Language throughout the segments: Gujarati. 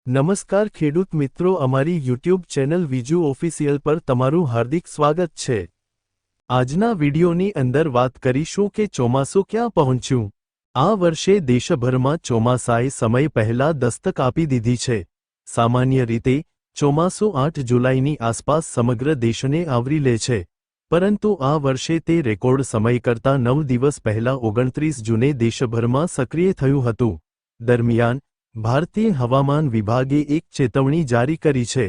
નમસ્કાર ખેડૂત મિત્રો, અમારી યુટ્યુબ ચેનલ વિજુ ઓફિશિયલ પર તમારું હાર્દિક સ્વાગત છે। આજના વિડિયોની અંદર વાત કરીશું કે ચોમાસું ક્યાં પહોંચ્યું। આ વર્ષે દેશભરમાં ચોમાસાએ સમય પહેલા દસ્તક આપી દીધી છે। સામાન્ય રીતે ચોમાસું 8 જુલાઈની આસપાસ સમગ્ર દેશને આવરી લે છે, પરંતુ આ વર્ષે તે રેકોર્ડ સમય કરતાં 9 દિવસ પહેલા 29 જૂને દેશભરમાં સક્રિય થયું હતું। દરમિયાન ભારતીય હવામાન વિભાગે એક ચેતવણી જારી કરી છે,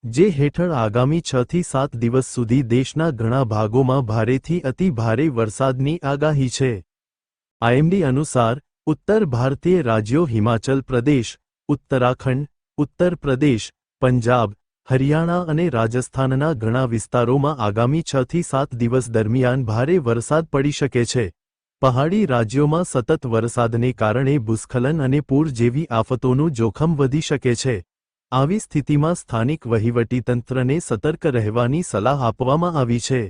જે હેઠળ આગામી 6 થી 7 દિવસ સુધી દેશના ઘણા ભાગોમાં ભારેથી અતિ ભારે વરસાદની આગાહી છે। આઈએમડી અનુસાર ઉત્તર ભારતીય રાજ્યો હિમાચલ પ્રદેશ, ઉત્તરાખંડ, ઉત્તર પ્રદેશ, પંજાબ, હરિયાણા અને રાજસ્થાનના ઘણા વિસ્તારોમાં આગામી 6 થી 7 દિવસ દરમિયાન ભારે વરસાદ પડી શકે છે। પહાડી રાજ્યોમાં સતત વરસાદને કારણે ભૂસ્ખલન અને પૂર જેવી આફતોનું જોખમ વધી શકે છે। આવી સ્થિતિમાં સ્થાનિક વહીવટીતંત્રને સતર્ક રહેવાની સલાહ આપવામાં આવી છે।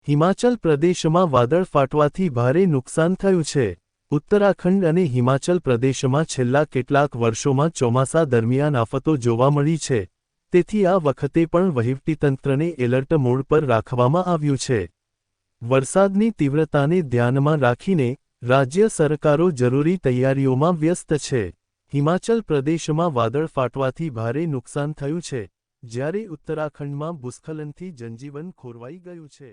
હિમાચલ પ્રદેશમાં વાદળ ફાટવાથી ભારે નુકસાન થયું છે। ઉત્તરાખંડ અને હિમાચલ પ્રદેશમાં છેલ્લા કેટલાક વર્ષોમાં ચોમાસા દરમિયાન આફતો જોવા મળી છે, તેથી આ વખતે પણ વહીવટીતંત્રને એલર્ટ મોડ પર રાખવામાં આવ્યું છે। વરસાદની તીવ્રતાને ધ્યાનમાં રાખીને રાજ્ય સરકારો જરૂરી તૈયારીઓમાં વ્યસ્ત છે। હિમાચલ પ્રદેશમાં વાદળ ફાટવાથી ભારે નુકસાન થયું છે, જ્યારે ઉત્તરાખંડમાં ભૂસ્ખલનથી જનજીવન ખોરવાઈ ગયું છે।